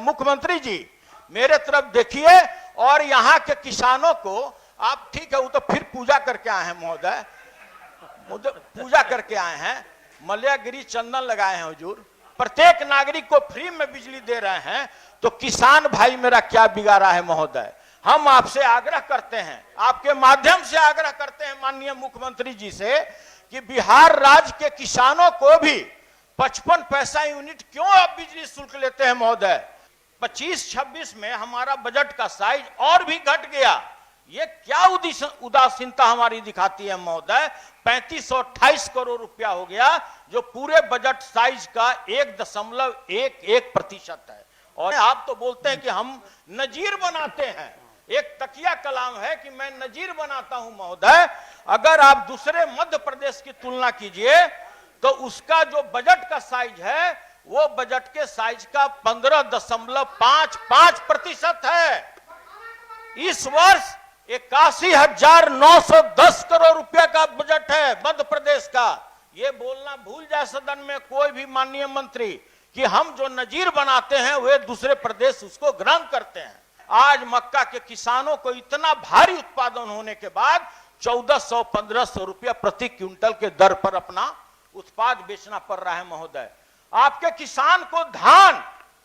मुख्यमंत्री जी मेरे तरफ देखिए और यहाँ के किसानों को आप, ठीक है वो तो फिर पूजा करके आए हैं महोदय, पूजा करके आए हैं, मलयागिरी चंदन लगाए हैं हुजूर, प्रत्येक नागरिक को फ्री में बिजली दे रहे हैं, तो किसान भाई मेरा क्या बिगाड़ा है महोदय। हम आपसे आग्रह करते हैं, आपके माध्यम से आग्रह करते हैं माननीय मुख्यमंत्री जी से कि बिहार राज्य के किसानों को भी 55 पैसा यूनिट क्यों आप बिजली शुल्क लेते हैं महोदय। 25-26 में हमारा बजट का साइज और भी घट गया, ये क्या उदासीनता हमारी दिखाती है महोदय। 3528 करोड़ रुपया हो गया, जो पूरे बजट साइज का 1.11% है। और आप तो बोलते हैं कि हम नजीर बनाते हैं, एक तकिया कलाम है कि मैं नजीर बनाता हूं महोदय। अगर आप दूसरे मध्य प्रदेश की तुलना कीजिए तो उसका जो बजट का साइज है वो बजट के साइज का 15.55% है। इस वर्ष 81,910 करोड़ रुपया का बजट है मध्य प्रदेश का। ये बोलना भूल जाए सदन में कोई भी माननीय मंत्री कि हम जो नजीर बनाते हैं वे दूसरे प्रदेश उसको ग्रहण करते हैं। आज मक्का के किसानों को इतना भारी उत्पादन होने के बाद 1400-1500 रुपया प्रति क्विंटल के दर पर अपना उत्पाद बेचना पड़ रहा है महोदय। आपके किसान को धान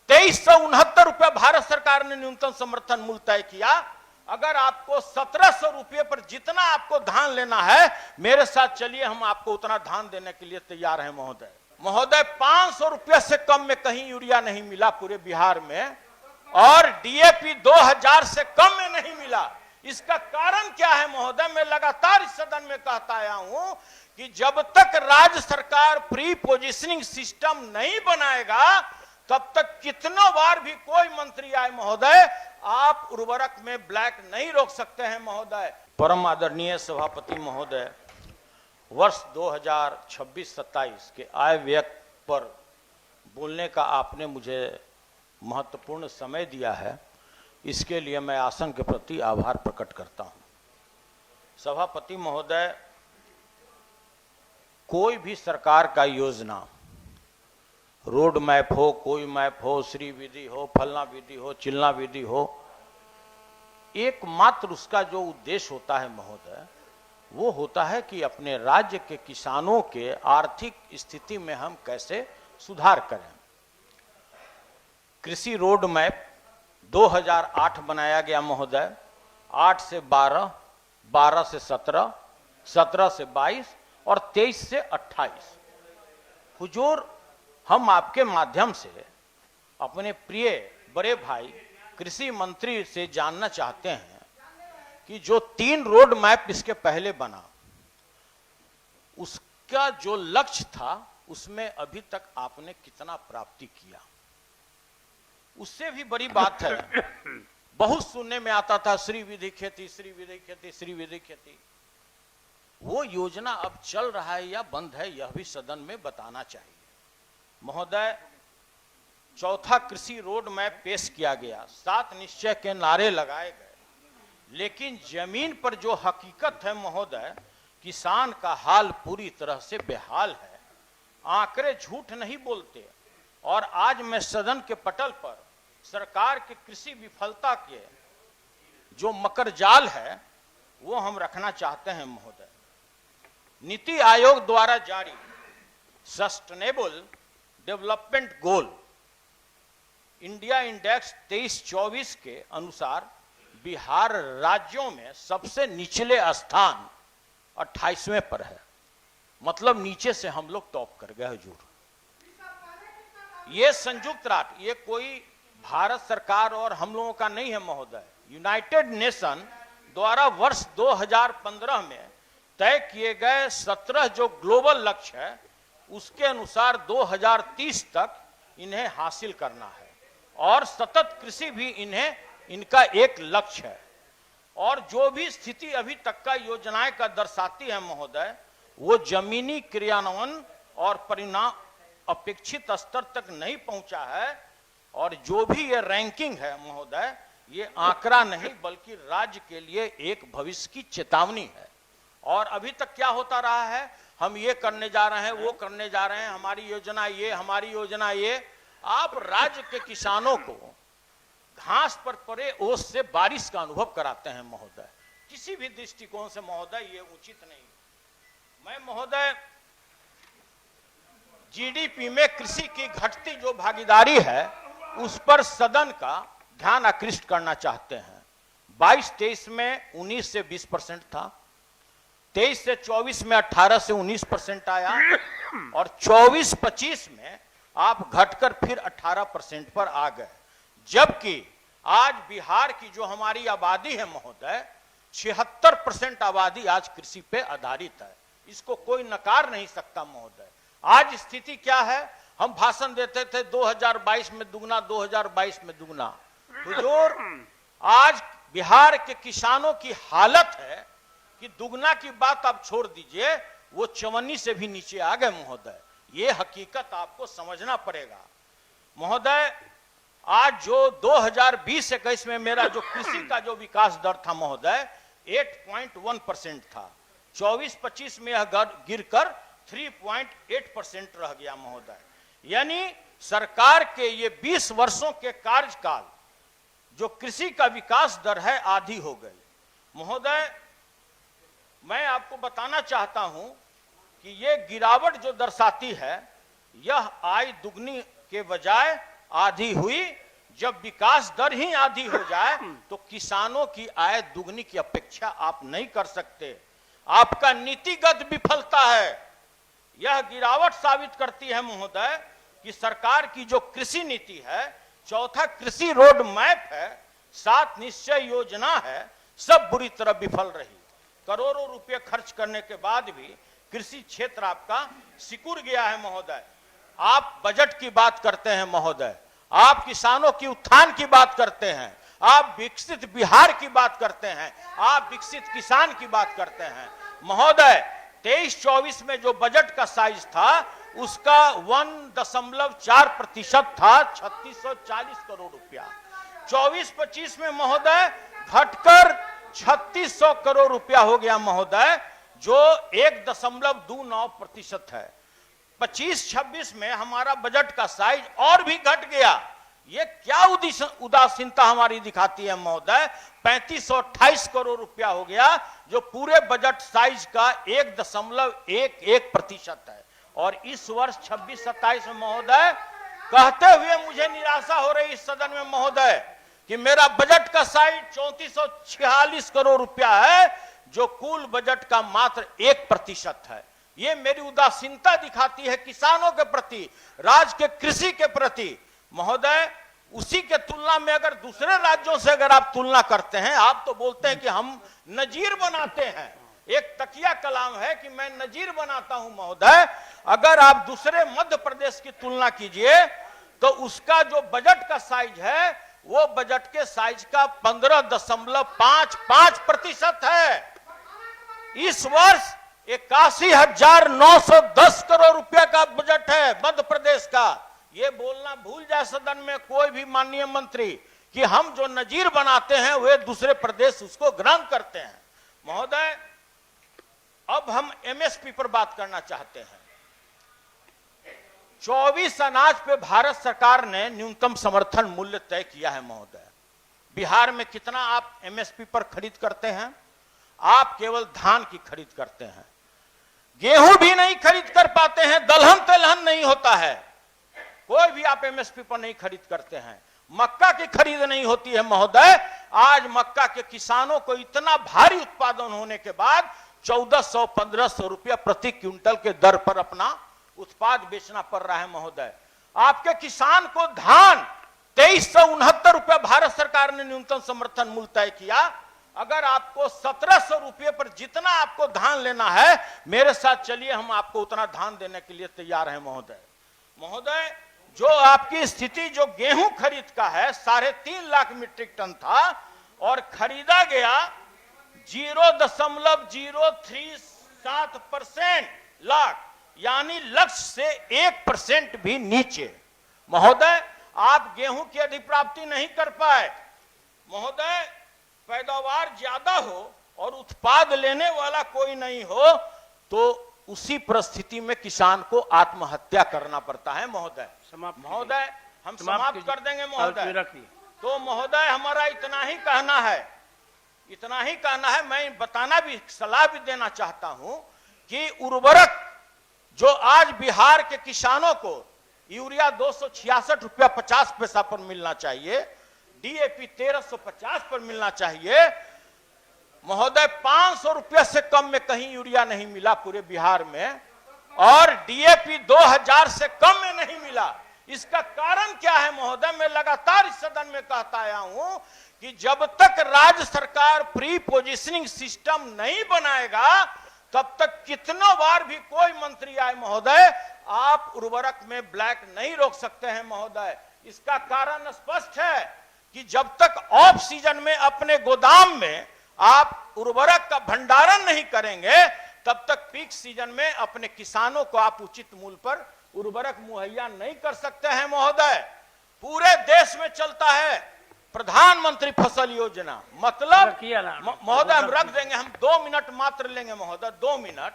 2369 रुपया भारत सरकार ने न्यूनतम समर्थन मूल्य तय किया। अगर आपको 1700 रुपये पर जितना आपको धान लेना है, मेरे साथ चलिए, हम आपको उतना धान देने के लिए तैयार हैं महोदय। महोदय 500 रुपये से कम में कहीं यूरिया नहीं मिला पूरे बिहार में, और डीएपी 2000 से कम में नहीं मिला। इसका कारण क्या है महोदय। मैं लगातार इस सदन में कहता आया हूं कि जब तक राज्य सरकार प्री पोजिशनिंग सिस्टम नहीं बनाएगा तब तक कितनों बार भी कोई मंत्री आए महोदय, आप उर्वरक में ब्लैक नहीं रोक सकते हैं महोदय। परम आदरणीय सभापति महोदय, वर्ष 2026-27 के आय व्यय पर बोलने का आपने मुझे महत्वपूर्ण समय दिया है, इसके लिए मैं आसन के प्रति आभार प्रकट करता हूं। सभापति महोदय, कोई भी सरकार का योजना, रोड मैप हो, कोई मैप हो, श्री विधि हो, फलना विधि हो, चिलना विधि हो, एकमात्र उसका जो उद्देश्य होता है महोदय, वो होता है कि अपने राज्य के किसानों के आर्थिक स्थिति में हम कैसे सुधार करें। कृषि रोड मैप 2008 बनाया गया महोदय, 8 से 12, 12 से 17, 17 से 22 और 23 से 28। हुजूर, हम आपके माध्यम से अपने प्रिय बड़े भाई कृषि मंत्री से जानना चाहते हैं कि जो 3 रोड मैप इसके पहले बना, उसका जो लक्ष्य था उसमें अभी तक आपने कितना प्राप्ति किया। उससे भी बड़ी बात है, बहुत सुनने में आता था श्री विधि खेती, श्री विधि खेती, श्री विधि खेती। वो योजना अब चल रहा है या बंद है, यह भी सदन में बताना चाहिए महोदय। चौथा कृषि रोड मैप पेश किया गया, 7 निश्चय के नारे लगाए गए, लेकिन जमीन पर जो हकीकत है महोदय, किसान का हाल पूरी तरह से बेहाल है। आंकड़े झूठ नहीं बोलते। और आज मैं सदन के पटल पर सरकार की कृषि विफलता के जो मकर जाल है वो हम रखना चाहते हैं महोदय। नीति आयोग द्वारा जारी sustainable development goal India index 23-24 के अनुसार बिहार राज्यों में सबसे निचले स्थान 28वें पर है। मतलब नीचे से हम लोग टॉप कर गए हुजूर। ये संयुक्त राष्ट्र, ये कोई भारत सरकार और हम लोगों का नहीं है महोदय। यूनाइटेड नेशन द्वारा वर्ष 2015 में तय किए गए 17 जो ग्लोबल लक्ष्य है, उसके अनुसार 2030 तक इन्हें हासिल करना है। और सतत कृषि भी इनका एक लक्ष्य है। और जो भी स्थिति अभी तक का योजनाएं का दर्शाती है महोदय, वो जमीनी क्रियान्वयन और परिणाम अपेक्षित स्तर तक नहीं पहुंचा है। और जो भी ये रैंकिंग है महोदय, ये आंकड़ा नहीं बल्कि राज्य के लिए एक भविष्य की चेतावनी है। और अभी तक क्या होता रहा है, हम ये करने जा रहे हैं, वो करने जा रहे हैं, हमारी योजना ये, हमारी योजना ये। आप राज्य के किसानों को घास पर पड़े ओस से बारिश का अनुभव कराते हैं महोदय। किसी भी दृष्टिकोण से महोदय ये उचित नहीं। मैं महोदय जीडीपी में कृषि की घटती जो भागीदारी है उस पर सदन का ध्यान आकृष्ट करना चाहते हैं। 22-23 में 19 से 20% था, 23 से 24 में 18 से 19% आया और 24-25 में आप घटकर फिर 18% पर आ गए। जबकि आज बिहार की जो हमारी आबादी है महोदय, 76% आबादी आज कृषि पे आधारित है। इसको कोई नकार नहीं सकता महोदय। आज स्थिति क्या है? हम भाषण देते थे 2022 में दुगना, 2022 में दुगना। हुजूर, आज बिहार के किसानों की हालत है कि दुगना की बात आप छोड़ दीजिए, वो 54 से भी नीचे आ गए महोदय। ये हकीकत आपको समझना पड़ेगा महोदय। आज जो 2020-21 में मेरा जो कृषि का जो विकास दर था महोदय 8.1% था, 24-25 में यह गिरकर 3.8% रह गया महोदय। यानी सरकार के ये 20 वर्षों के कार्यकाल जो कृषि का विकास दर है आधी हो गई महोदय। मैं आपको बताना चाहता हूं कि ये गिरावट जो दर्शाती है यह आय दुगनी के बजाय आधी हुई। जब विकास दर ही आधी हो जाए तो किसानों की आय दुगनी की अपेक्षा आप नहीं कर सकते। आपका नीतिगत विफलता है। यह गिरावट साबित करती है महोदय कि सरकार की जो कृषि नीति है, चौथा कृषि रोड मैप है, 7 निश्चय योजना है, सब बुरी तरह विफल रही। करोड़ों रुपए खर्च करने के बाद भी कृषि क्षेत्र आपका सिकुड़ गया है महोदय। आप बजट की बात करते हैं महोदय, आप किसानों की उत्थान की बात करते हैं, आप विकसित बिहार की बात करते हैं, आप विकसित किसान की बात करते हैं महोदय। 23-24 में जो बजट का साइज था उसका 1.4% था, 3640 करोड़ रुपया। 24-25 में महोदय घटकर 3600 करोड़ रुपया हो गया महोदय, जो 1.29% है। 25-26 में हमारा बजट का साइज और भी घट गया। ये क्या उदासीनता हमारी दिखाती है महोदय। 3528 करोड़ रुपया हो गया, जो पूरे बजट साइज का 1.11% है। और इस वर्ष 26-27 में महोदय कहते हुए मुझे निराशा हो रही इस सदन में महोदय कि मेरा बजट का साइज 3446 करोड़ रुपया है, जो कुल बजट का मात्र 1% है। ये मेरी उदासीनता दिखाती है किसानों के प्रति, राज्य के कृषि के प्रति महोदय। उसी के तुलना में अगर दूसरे राज्यों से अगर आप तुलना करते हैं, आप तो बोलते हैं कि हम नजीर बनाते हैं। एक तकिया कलाम है कि मैं नजीर बनाता हूं महोदय। अगर आप दूसरे मध्य प्रदेश की तुलना कीजिए तो उसका जो बजट का साइज है वो बजट के साइज का 15.55% है। इस वर्ष 81,910 करोड़ रुपया का बजट है मध्य प्रदेश का। ये बोलना भूल जाए सदन में कोई भी माननीय मंत्री कि हम जो नजीर बनाते हैं वे दूसरे प्रदेश उसको ग्रहण करते हैं महोदय। अब हम एमएसपी पर बात करना चाहते हैं। 24 अनाज पे भारत सरकार ने न्यूनतम समर्थन मूल्य तय किया है महोदय। बिहार में कितना आप एमएसपी पर खरीद करते हैं? आप केवल धान की खरीद करते हैं, गेहूं भी नहीं खरीद कर पाते हैं, दलहन तेलहन नहीं होता है, कोई भी आप एमएसपी पर नहीं खरीद करते हैं। मक्का की खरीद नहीं होती है महोदय। आज मक्का के किसानों को इतना भारी उत्पादन होने के बाद 1400-1500 रुपया प्रति क्विंटल के दर पर अपना उत्पाद बेचना पड़ रहा है महोदय। आपके किसान को धान 2369 रुपया भारत सरकार ने न्यूनतम समर्थन मूल्य तय किया। अगर आपको 1700 रुपये पर जितना आपको धान लेना है, मेरे साथ चलिए, हम आपको उतना धान देने के लिए तैयार हैं महोदय। महोदय, जो आपकी स्थिति जो गेहूं खरीद का है 3.5 लाख मीट्रिक टन था और खरीदा गया 0.037% लाख, यानी लक्ष्य से 1% भी नीचे। महोदय, आप गेहूं की अधिप्राप्ति नहीं कर पाए महोदय। पैदावार ज्यादा हो और उत्पाद लेने वाला कोई नहीं हो तो उसी परिस्थिति में किसान को आत्महत्या करना पड़ता है महोदय। महोदय, हम समाप्त कर देंगे महोदय। तो महोदय हमारा इतना ही कहना है, मैं बताना भी, सलाह भी देना चाहता हूं कि उर्वरक जो आज बिहार के किसानों को यूरिया 266 रुपया 50 पैसा पर मिलना चाहिए, डीएपी 1350 पर मिलना चाहिए, महोदय 500 रुपया से कम में कहीं यूरिया नहीं मिला पूरे बिहार में, और डीएपी 2000 से कम में नहीं मिला। इसका कारण क्या है महोदय? मैं लगातार इस सदन में कहता आया हूं कि जब तक राज्य सरकार प्री पोजिशनिंग सिस्टम नहीं बनाएगा तब तक कितनों बार भी कोई मंत्री आए महोदय, आप उर्वरक में ब्लैक नहीं रोक सकते हैं महोदय। इसका कारण स्पष्ट है कि जब तक ऑफ सीजन में अपने गोदाम में आप उर्वरक का भंडारण नहीं करेंगे तब तक पीक सीजन में अपने किसानों को आप उचित मूल्य पर उर्वरक मुहैया नहीं कर सकते हैं महोदय। पूरे देश में चलता है प्रधानमंत्री फसल योजना, मतलब महोदय हम रख देंगे, हम 2 मिनट मात्र लेंगे महोदय, 2 मिनट।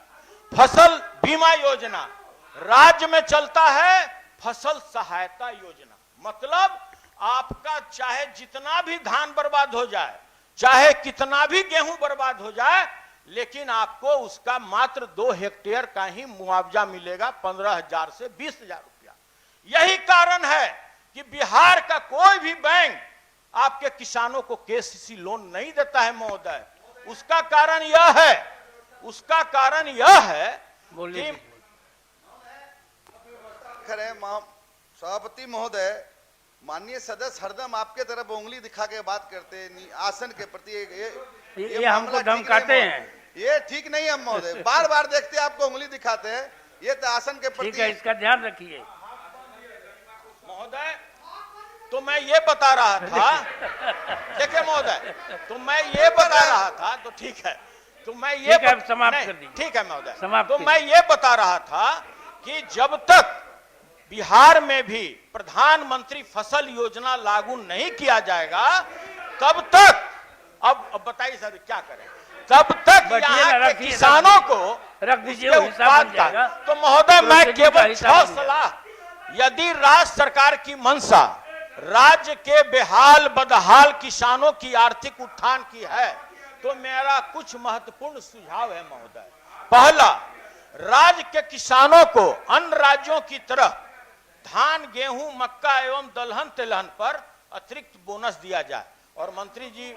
फसल बीमा योजना राज्य में चलता है, फसल सहायता योजना मतलब आपका चाहे जितना भी धान बर्बाद हो जाए, चाहे कितना भी गेहूं बर्बाद हो जाए, लेकिन आपको उसका मात्र 2 हेक्टेयर का ही मुआवजा मिलेगा, 15,000 से 20,000 रुपया। यही कारण है कि बिहार का कोई भी बैंक आपके किसानों को केसीसी लोन नहीं देता है महोदय। उसका कारण यह है कि सभापति महोदय, माननीय सदस्य हरदम आपके तरफ उंगली दिखा के बात करते हैं आसन के प्रति। ये हमको धमकाते हैं, ये ठीक नहीं है महोदय। बार बार देखते हैं आपको उंगली दिखाते हैं, ये तो आसन के प्रति। ठीक है, इसका ध्यान रखिए महोदय। तो मैं ये बता रहा था, देखिए महोदय, तो मैं ये बता रहा था, तो ठीक है, तो मैं ये समाप्त कर दीजिए। ठीक है महोदय, तो मैं ये बता रहा था कि जब तक बिहार में भी प्रधानमंत्री फसल योजना लागू नहीं किया जाएगा तब तक, अब बताइए सर क्या करें, तब तक यहाँ के किसानों को रख दीजिए, हिसाब जाएगा। तो महोदय मैं केवल 6 सलाह, यदि राज्य सरकार की मंशा राज्य के बेहाल बदहाल किसानों की आर्थिक उत्थान की है तो मेरा कुछ महत्वपूर्ण सुझाव है महोदय। पहला, राज्य के किसानों को अन्य राज्यों की तरह धान, गेहूं, मक्का एवं दलहन तिलहन पर अतिरिक्त बोनस दिया जाए। और मंत्री जी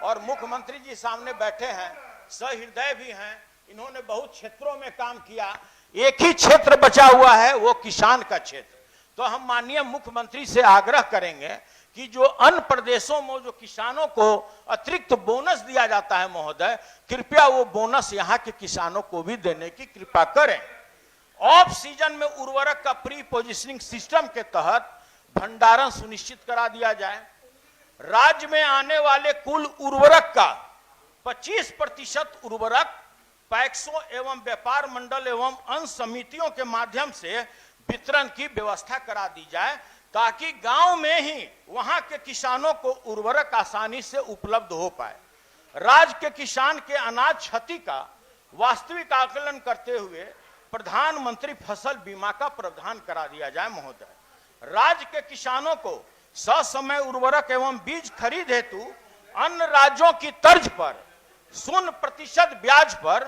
और मुख्यमंत्री जी सामने बैठे हैं, सहृदय भी हैं, इन्होंने बहुत क्षेत्रों में काम किया, एक ही क्षेत्र बचा हुआ है वो किसान का क्षेत्र। तो हम माननीय मुख्यमंत्री से आग्रह करेंगे कि जो अन्य प्रदेशों में जो किसानों को अतिरिक्त बोनस दिया जाता है महोदय, कृपया वो बोनस यहाँ के किसानों को भी देने की कृपा करें। ऑफ सीजन में उर्वरक का प्री पोजिशनिंग सिस्टम के तहत भंडारण सुनिश्चित करा दिया जाए। राज्य में आने वाले कुल उर्वरक का 25% उर्वरक पैक्सों एवं व्यापार मंडल एवं अन्य समितियों के माध्यम से वितरण की व्यवस्था करा दी जाए ताकि गांव में ही वहां के किसानों को उर्वरक आसानी से उपलब्ध हो पाए। राज्य के किसान के अनाज क्षति का वास्तविक आकलन करते हुए प्रधानमंत्री फसल बीमा का प्रावधान करा दिया जाए महोदय। राज्य के किसानों को ससमय उर्वरक एवं बीज खरीद हेतु अन्य राज्यों की तर्ज पर 0% ब्याज पर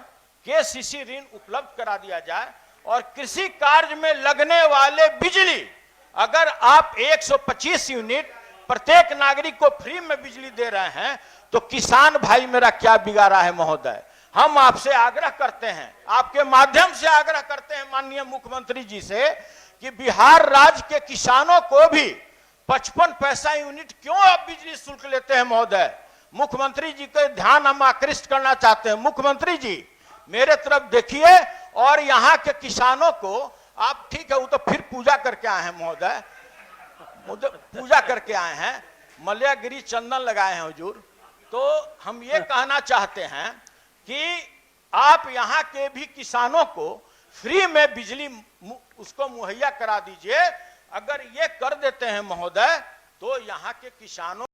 केसीसी ऋण उपलब्ध करा दिया जाए। और कृषि कार्य में लगने वाले बिजली, अगर आप 125 यूनिट प्रत्येक नागरिक को फ्री में बिजली दे रहे हैं तो किसान भाई मेरा क्या बिगाड़ा है महोदय। हम आपसे आग्रह करते हैं, आपके माध्यम से आग्रह करते हैं माननीय मुख्यमंत्री जी से कि बिहार राज्य के किसानों को भी 55 पैसा यूनिट क्यों आप बिजली शुल्क लेते हैं महोदय। मुख्यमंत्री जी का ध्यान हम आकृष्ट करना चाहते हैं। मुख्यमंत्री जी मेरे तरफ देखिए और यहाँ के किसानों को आप, ठीक है वो तो फिर पूजा करके आए हैं महोदय, पूजा करके आए हैं, मलयागिरी चंदन लगाए हैं हुजूर। तो हम ये कहना चाहते हैं कि आप यहाँ के भी किसानों को फ्री में बिजली उसको मुहैया करा दीजिए। अगर ये कर देते हैं महोदय तो यहाँ के किसानों